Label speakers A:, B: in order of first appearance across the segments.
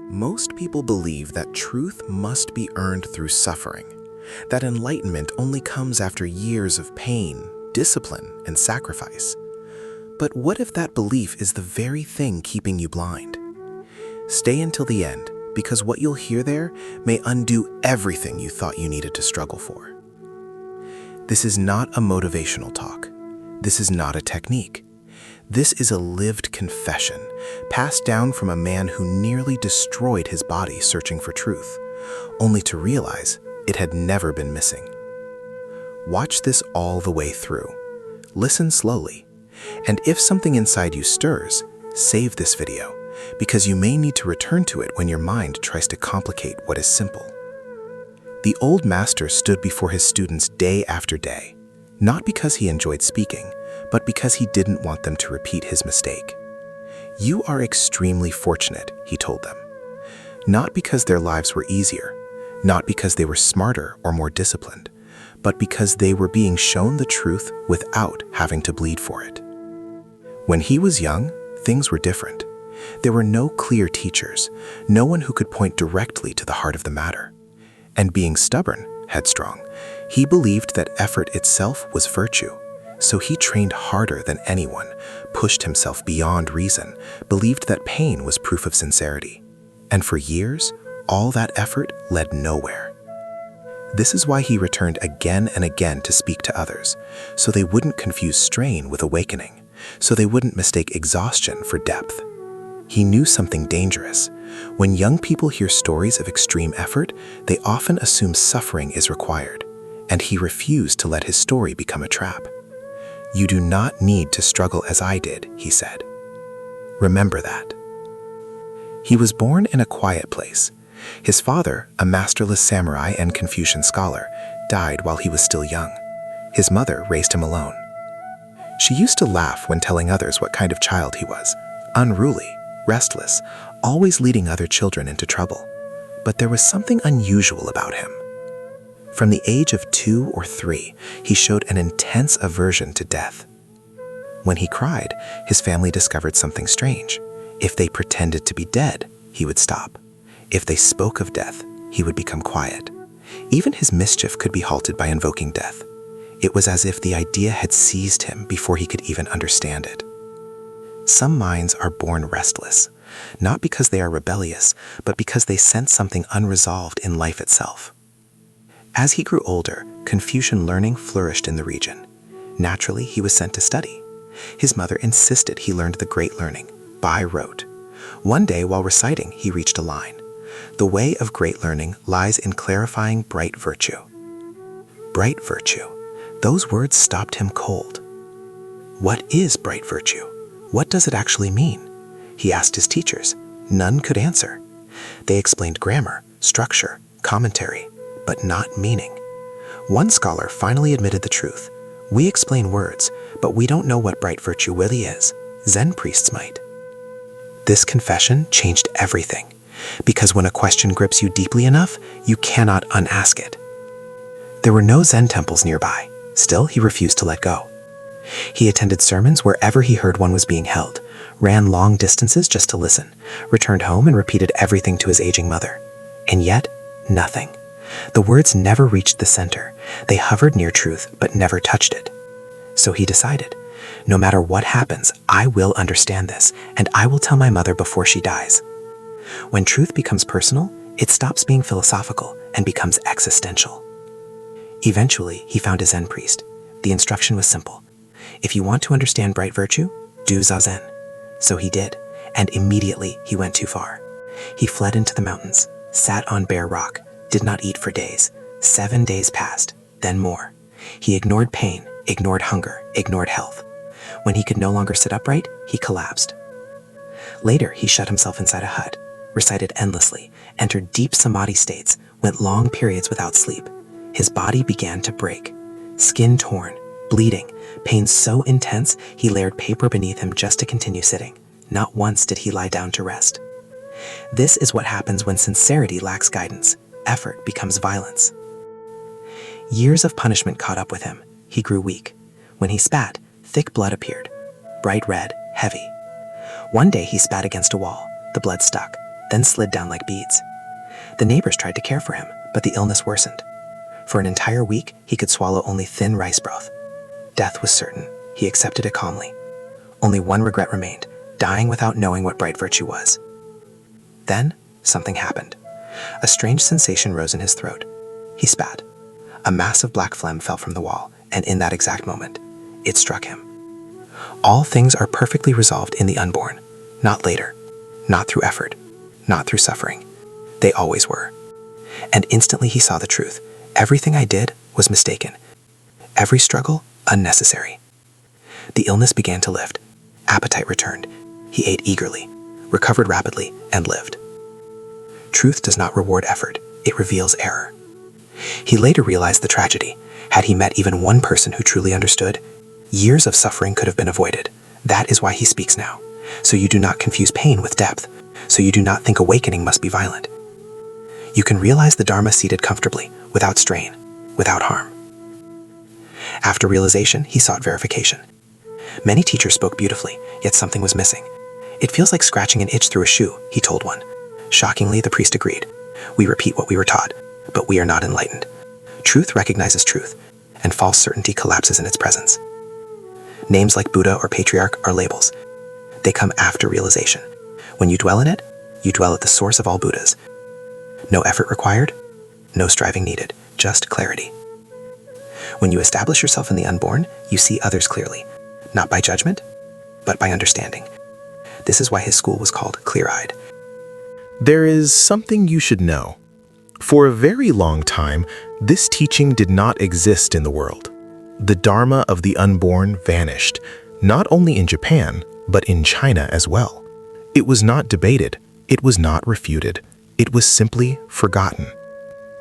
A: Most people believe that truth must be earned through suffering, that enlightenment only comes after years of pain, discipline, and sacrifice. But what if that belief is the very thing keeping you blind? Stay until the end, because what you'll hear there may undo everything you thought you needed to struggle for. This is not a motivational talk. This is not a technique. This is a lived confession, passed down from a man who nearly destroyed his body searching for truth, only to realize it had never been missing. Watch this all the way through. Listen slowly, and if something inside you stirs, save this video, because you may need to return to it when your mind tries to complicate what is simple. The old master stood before his students day after day, not because he enjoyed speaking, but because he didn't want them to repeat his mistake. You are extremely fortunate, he told them. Not because their lives were easier, not because they were smarter or more disciplined, but because they were being shown the truth without having to bleed for it. When he was young, things were different. There were no clear teachers, no one who could point directly to the heart of the matter. And being stubborn, headstrong, he believed that effort itself was virtue. So he trained harder than anyone, pushed himself beyond reason, believed that pain was proof of sincerity. And for years, all that effort led nowhere. This is why he returned again and again to speak to others, so they wouldn't confuse strain with awakening, so they wouldn't mistake exhaustion for depth. He knew something dangerous. When young people hear stories of extreme effort, they often assume suffering is required, and he refused to let his story become a trap. You do not need to struggle as I did, he said. Remember that. He was born in a quiet place. His father, a masterless samurai and Confucian scholar, died while he was still young. His mother raised him alone. She used to laugh when telling others what kind of child he was, unruly, restless, always leading other children into trouble. But there was something unusual about him. From the age of 2 or 3, he showed an intense aversion to death. When he cried, his family discovered something strange. If they pretended to be dead, he would stop. If they spoke of death, he would become quiet. Even his mischief could be halted by invoking death. It was as if the idea had seized him before he could even understand it. Some minds are born restless, not because they are rebellious, but because they sense something unresolved in life itself. As he grew older, Confucian learning flourished in the region. Naturally, he was sent to study. His mother insisted he learned the great learning, by rote. One day, while reciting, he reached a line. The way of great learning lies in clarifying bright virtue. Bright virtue. Those words stopped him cold. What is bright virtue? What does it actually mean? He asked his teachers. None could answer. They explained grammar, structure, commentary, but not meaning. One scholar finally admitted the truth. We explain words, but we don't know what bright virtue really is. Zen priests might. This confession changed everything, because when a question grips you deeply enough, you cannot unask it. There were no Zen temples nearby. Still, he refused to let go. He attended sermons wherever he heard one was being held, ran long distances just to listen, returned home and repeated everything to his aging mother. And yet, nothing. The words never reached the center. They hovered near truth, but never touched it. So he decided, no matter what happens, I will understand this, and I will tell my mother before she dies. When truth becomes personal, it stops being philosophical and becomes existential. Eventually, he found a Zen priest. The instruction was simple. If you want to understand bright virtue, do Zazen. So he did, and immediately he went too far. He fled into the mountains, sat on bare rock, did not eat for days. 7 days passed, then more. He ignored pain, ignored hunger, ignored health. When he could no longer sit upright, he collapsed. Later, he shut himself inside a hut, recited endlessly, entered deep samadhi states, went long periods without sleep. His body began to break, skin torn, bleeding, pain so intense he layered paper beneath him just to continue sitting. Not once did he lie down to rest. This is what happens when sincerity lacks guidance. Effort becomes violence. Years of punishment caught up with him. He grew weak. When he spat, thick blood appeared, bright red, heavy. One day he spat against a wall. The blood stuck.
B: then slid down like beads. The neighbors tried to care for him, but the illness worsened. For an entire week, he could swallow only thin rice broth. Death was certain. He accepted it calmly. Only one regret remained, dying without knowing what bright virtue was. Then, something happened. A strange sensation rose in his throat. He spat. A mass of black phlegm fell from the wall, and in that exact moment, it struck him. All things are perfectly resolved in the unborn, not later, not through effort, not through suffering. They always were. And instantly he saw the truth. Everything I did was mistaken. Every struggle, unnecessary. The illness began to lift. Appetite returned. He ate eagerly, recovered rapidly, and lived. Truth does not reward effort. It reveals error. He later realized the tragedy. Had he met even one person who truly understood, years of suffering could have been avoided. That is why he speaks now. So you do not confuse pain with depth. So you do not think awakening must be violent. You can realize the Dharma seated comfortably, without strain, without harm. After realization, he sought verification. Many teachers spoke beautifully, yet something was missing. It feels like scratching an itch through a shoe, he told one. Shockingly, the priest agreed. We repeat what we were taught, but we are not enlightened. Truth recognizes truth, and false certainty collapses in its presence. Names like Buddha or Patriarch are labels. They come after realization. When you dwell in it, you dwell at the source of all Buddhas. No effort required, no striving needed, just clarity. When you establish yourself in the unborn, you see others clearly, not by judgment, but by understanding. This is why his school was called Clear-Eyed.
A: There is something you should know. For a very long time, this teaching did not exist in the world. The Dharma of the unborn vanished, not only in Japan, but in China as well. It was not debated, it was not refuted, it was simply forgotten.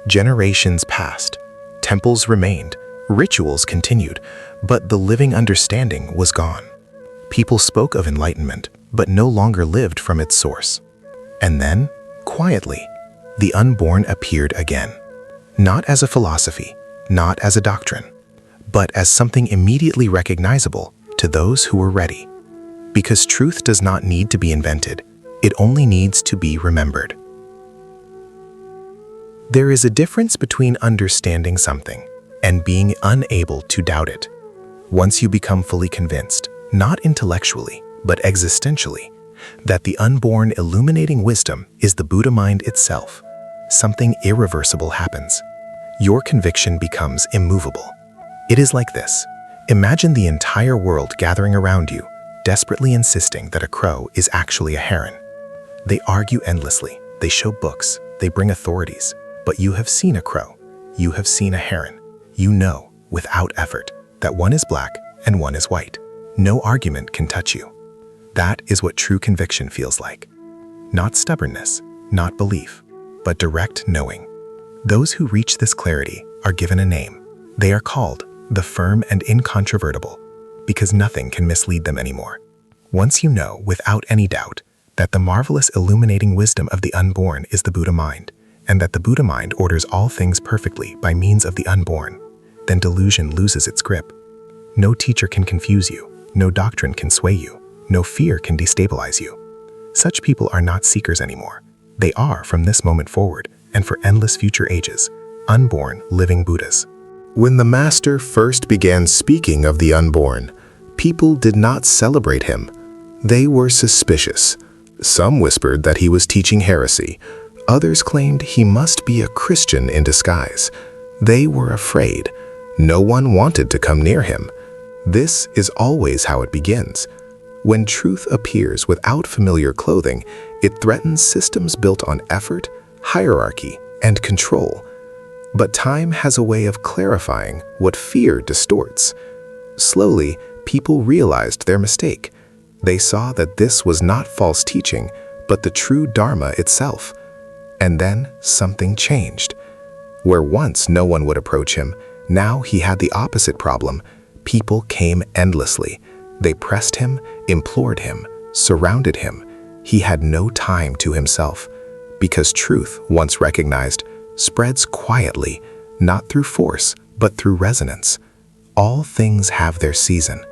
A: Generations passed, temples remained, rituals continued, but the living understanding was gone. People spoke of enlightenment, but no longer lived from its source. And then, quietly, the unborn appeared again. Not as a philosophy, not as a doctrine, but as something immediately recognizable to those who were ready. Because truth does not need to be invented, it only needs to be remembered. There is a difference between understanding something and being unable to doubt it. Once you become fully convinced, not intellectually, but existentially, that the unborn illuminating wisdom is the Buddha mind itself, something irreversible happens. Your conviction becomes immovable. It is like this. Imagine the entire world gathering around you, desperately insisting that a crow is actually a heron. They argue endlessly, they show books, they bring authorities, but you have seen a crow, you have seen a heron. You know, without effort, that one is black and one is white. No argument can touch you. That is what true conviction feels like. Not stubbornness, not belief, but direct knowing. Those who reach this clarity are given a name. They are called the firm and incontrovertible, because nothing can mislead them anymore. Once you know, without any doubt, that the marvelous illuminating wisdom of the unborn is the Buddha mind, and that the Buddha mind orders all things perfectly by means of the unborn, then delusion loses its grip. No teacher can confuse you, no doctrine can sway you, no fear can destabilize you. Such people are not seekers anymore. They are, from this moment forward, and for endless future ages, unborn living Buddhas. When the Master first began speaking of the unborn, people did not celebrate him. They were suspicious. Some whispered that he was teaching heresy. Others claimed he must be a Christian in disguise. They were afraid. No one wanted to come near him. This is always how it begins. When truth appears without familiar clothing, it threatens systems built on effort, hierarchy, and control. But time has a way of clarifying what fear distorts. Slowly, people realized their mistake. They saw that this was not false teaching, but the true Dharma itself. And then something changed. Where once no one would approach him, now he had the opposite problem. People came endlessly. They pressed him, implored him, surrounded him. He had no time to himself. Because truth, once recognized, spreads quietly, not through force, but through resonance. All things have their season.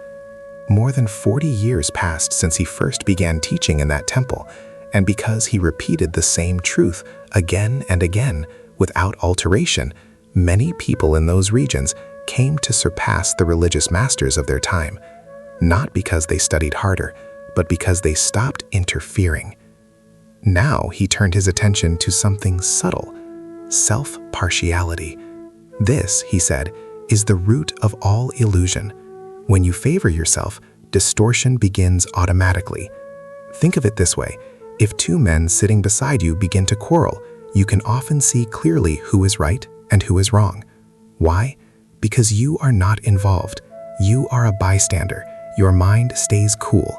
A: More than 40 years passed since he first began teaching in that temple, And because he repeated the same truth again and again without alteration, many people in those regions came to surpass the religious masters of their time, not because they studied harder, but because they stopped interfering. Now he turned his attention to something subtle: self-partiality. This, he said, is the root of all illusion. When you favor yourself, distortion begins automatically. Think of it this way: if two men sitting beside you begin to quarrel, you can often see clearly who is right and who is wrong. Why? Because you are not involved. You are a bystander. Your mind stays cool.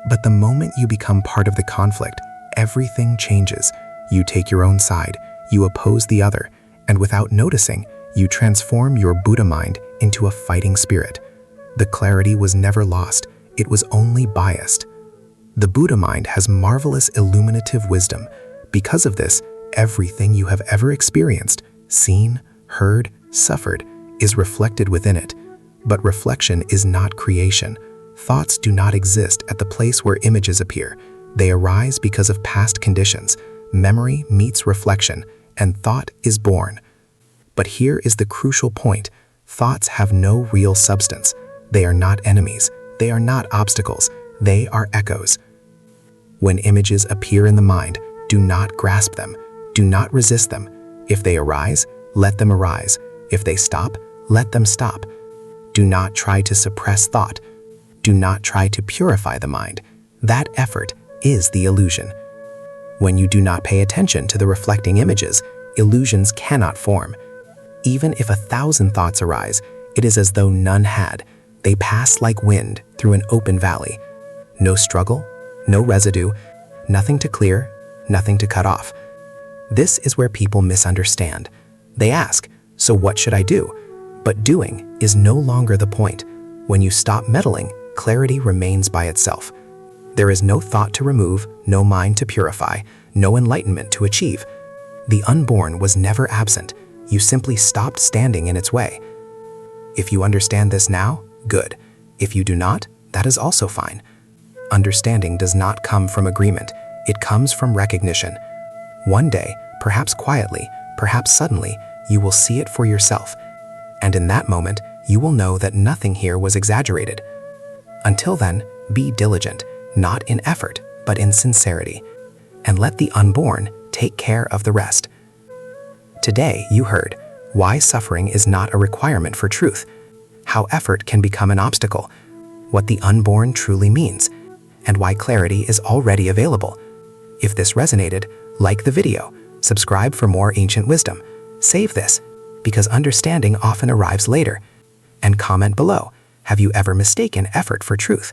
A: But the moment you become part of the conflict, everything changes. You take your own side, you oppose the other, and without noticing, you transform your Buddha mind into a fighting spirit. The clarity was never lost, it was only biased. The Buddha mind has marvelous illuminative wisdom. Because of this, everything you have ever experienced, seen, heard, suffered, is reflected within it. But reflection is not creation. Thoughts do not exist at the place where images appear. They arise because of past conditions. Memory meets reflection, and thought is born. But here is the crucial point: thoughts have no real substance. They are not enemies. They are not obstacles. They are echoes. When images appear in the mind, do not grasp them. Do not resist them. If they arise, let them arise. If they stop, let them stop. Do not try to suppress thought. Do not try to purify the mind. That effort is the illusion. When you do not pay attention to the reflecting images, illusions cannot form. Even if 1,000 thoughts arise, it is as though none had. They pass like wind through an open valley. No struggle, no residue, nothing to clear, nothing to cut off. This is where people misunderstand. They ask, so what should I do? But doing is no longer the point. When you stop meddling, clarity remains by itself. There is no thought to remove, no mind to purify, no enlightenment to achieve. The unborn was never absent. You simply stopped standing in its way. If you understand this now, good. If you do not, that is also fine. Understanding does not come from agreement. It comes from recognition. One day, perhaps quietly, perhaps suddenly, you will see it for yourself. And in that moment, you will know that nothing here was exaggerated. Until then, be diligent, not in effort, but in sincerity. And let the unborn take care of the rest. Today, you heard why suffering is not a requirement for truth, how effort can become an obstacle, what the unborn truly means, and why clarity is already available. If this resonated, like the video, subscribe for more ancient wisdom, save this, because understanding often arrives later, and comment below, have you ever mistaken effort for truth?